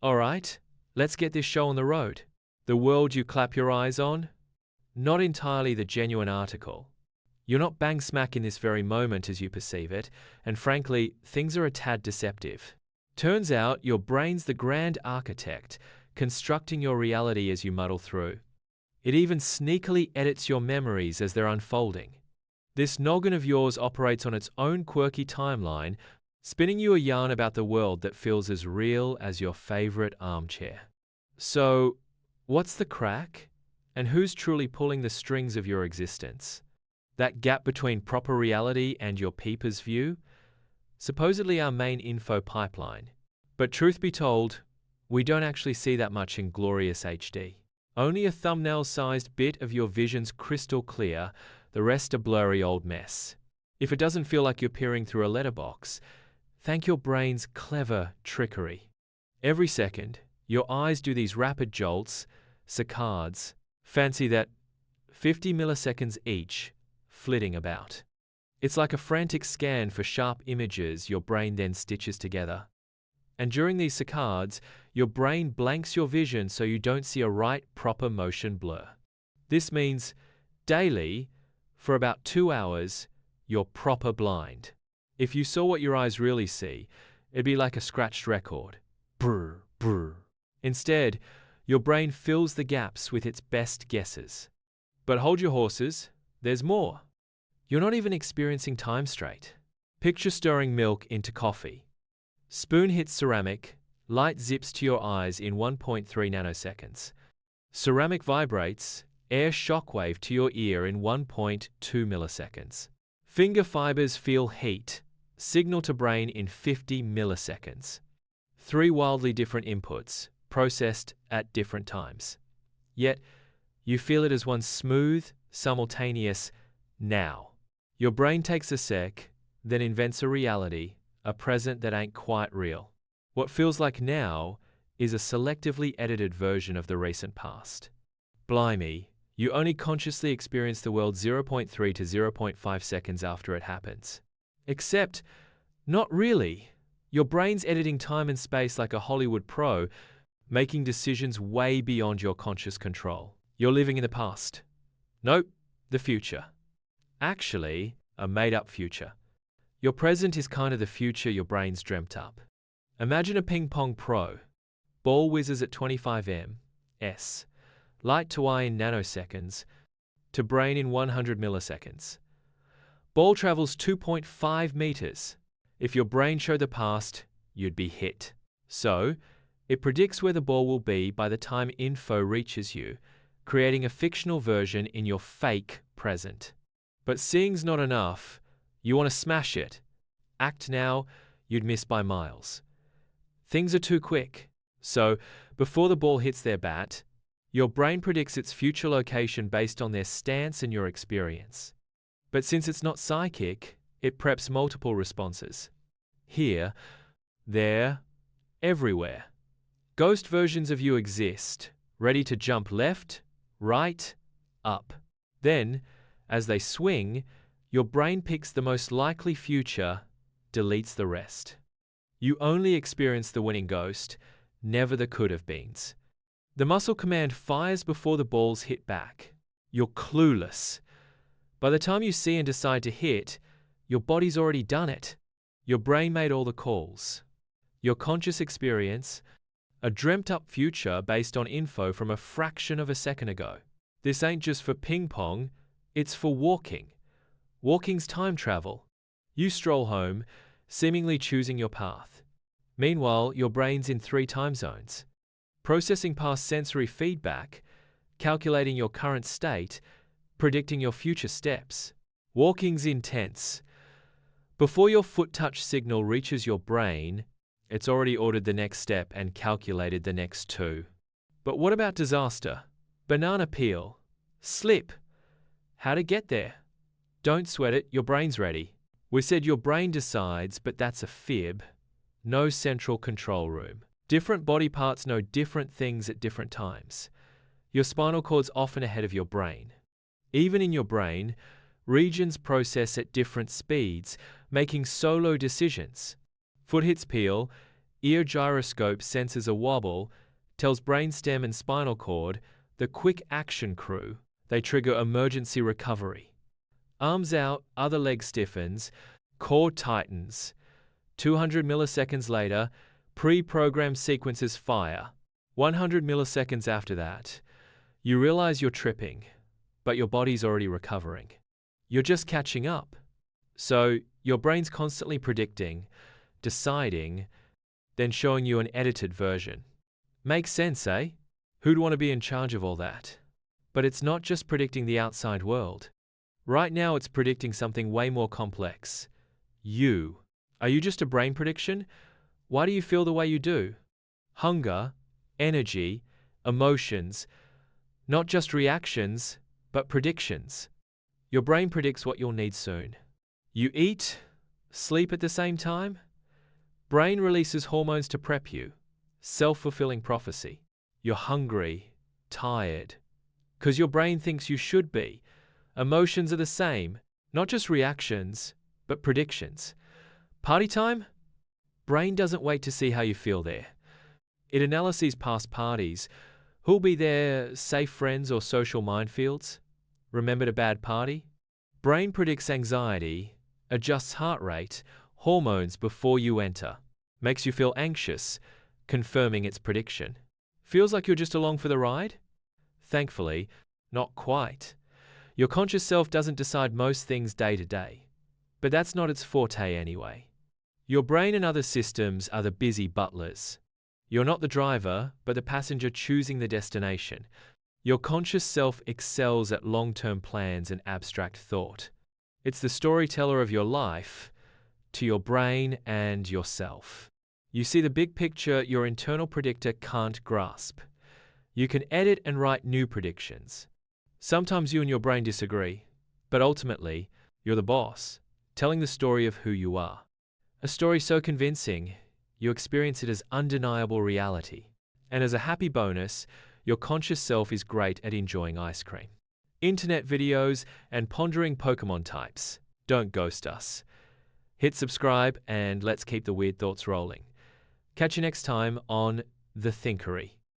All right, let's get this show on the road. The world you clap your eyes on? Not entirely the genuine article. You're not bang smack in this very moment as you perceive it, and frankly, things are a tad deceptive. Turns out your brain's the grand architect, constructing your reality as you muddle through. It even sneakily edits your memories as they're unfolding. This noggin of yours operates on its own quirky timeline, spinning you a yarn about the world that feels as real as your favorite armchair. So, what's the crack? And who's truly pulling the strings of your existence? That gap between proper reality and your peeper's view? Supposedly our main info pipeline. But truth be told, we don't actually see that much in glorious HD. Only a thumbnail-sized bit of your vision's crystal clear, the rest a blurry old mess. If it doesn't feel like you're peering through a letterbox, thank your brain's clever trickery. Every second, your eyes do these rapid jolts, saccades, fancy that 50 milliseconds each, flitting about. It's like a frantic scan for sharp images your brain then stitches together. And during these saccades, your brain blanks your vision so you don't see a right proper motion blur. This means, daily, for about 2 hours, you're proper blind. If you saw what your eyes really see, it'd be like a scratched record. Brr, brr. Instead, your brain fills the gaps with its best guesses. But hold your horses, there's more. You're not even experiencing time straight. Picture stirring milk into coffee. Spoon hits ceramic, light zips to your eyes in 1.3 nanoseconds. Ceramic vibrates, air shockwave to your ear in 1.2 milliseconds. Finger fibers feel heat, signal to brain in 50 milliseconds. 3 wildly different inputs, processed at different times. Yet, you feel it as one smooth, simultaneous now. Your brain takes a sec, then invents a reality, a present that ain't quite real. What feels like now is a selectively edited version of the recent past. Blimey, you only consciously experience the world 0.3 to 0.5 seconds after it happens. Except, not really. Your brain's editing time and space like a Hollywood pro, making decisions way beyond your conscious control. You're living in the past. Nope, the future. Actually, a made-up future. Your present is kind of the future your brain's dreamt up. Imagine a ping pong pro. Ball whizzes at 25 ms. Light to eye in nanoseconds, to brain in 100 milliseconds. Ball travels 2.5 meters. If your brain showed the past, you'd be hit. So, it predicts where the ball will be by the time info reaches you, creating a fictional version in your fake present. But seeing's not enough. You want to smash it. Act now, you'd miss by miles. Things are too quick. So, before the ball hits their bat, your brain predicts its future location based on their stance and your experience. But since it's not psychic, it preps multiple responses. Here, there, everywhere. Ghost versions of you exist, ready to jump left, right, up. Then, as they swing, your brain picks the most likely future, deletes the rest. You only experience the winning ghost, never the could-have-beens. The muscle command fires before the balls hit back. You're clueless. By the time you see and decide to hit, your body's already done it. Your brain made all the calls. Your conscious experience, a dreamt-up future based on info from a fraction of a second ago. This ain't just for ping pong, it's for walking. Walking's time travel. You stroll home, seemingly choosing your path. Meanwhile, your brain's in 3 time zones, processing past sensory feedback, calculating your current state, predicting your future steps. Walking's intense. Before your foot touch signal reaches your brain, it's already ordered the next step and calculated the next 2. But what about disaster? Banana peel. Slip. How to get there? Don't sweat it, your brain's ready. We said your brain decides, but that's a fib. No central control room. Different body parts know different things at different times. Your spinal cord's often ahead of your brain. Even in your brain, regions process at different speeds, making solo decisions. Foot hits peel, Ear gyroscope senses a wobble, tells brainstem and spinal cord, the quick action crew, they trigger emergency recovery. Arms out, other leg stiffens, cord tightens. 200 milliseconds later, pre-programmed sequences fire. 100 milliseconds after that, you realize you're tripping, but your body's already recovering. You're just catching up. So, your brain's constantly predicting, deciding, then showing you an edited version. Makes sense, eh? Who'd want to be in charge of all that? But it's not just predicting the outside world. Right now, it's predicting something way more complex. You. Are you just a brain prediction? Why do you feel the way you do? Hunger, energy, emotions, not just reactions, but predictions. Your brain predicts what you'll need soon. You eat, sleep at the same time? Brain releases hormones to prep you. Self-fulfilling prophecy. You're hungry, tired. 'Cause your brain thinks you should be. Emotions are the same, not just reactions, but predictions. Party time? Brain doesn't wait to see how you feel there. It analyses past parties. Who'll be there, safe friends or social minefields? Remembered a bad party? Brain predicts anxiety, adjusts heart rate, hormones before you enter. Makes you feel anxious, confirming its prediction. Feels like you're just along for the ride? Thankfully, not quite. Your conscious self doesn't decide most things day to day. But that's not its forte anyway. Your brain and other systems are the busy butlers. You're not the driver, but the passenger choosing the destination. Your conscious self excels at long-term plans and abstract thought. It's the storyteller of your life, to your brain and yourself. You see the big picture your internal predictor can't grasp. You can edit and write new predictions. Sometimes you and your brain disagree, but ultimately, you're the boss, telling the story of who you are. A story so convincing, you experience it as undeniable reality. And as a happy bonus, your conscious self is great at enjoying ice cream. Internet videos and pondering Pokemon types. Don't ghost us. Hit subscribe and let's keep the weird thoughts rolling. Catch you next time on The Thinkery.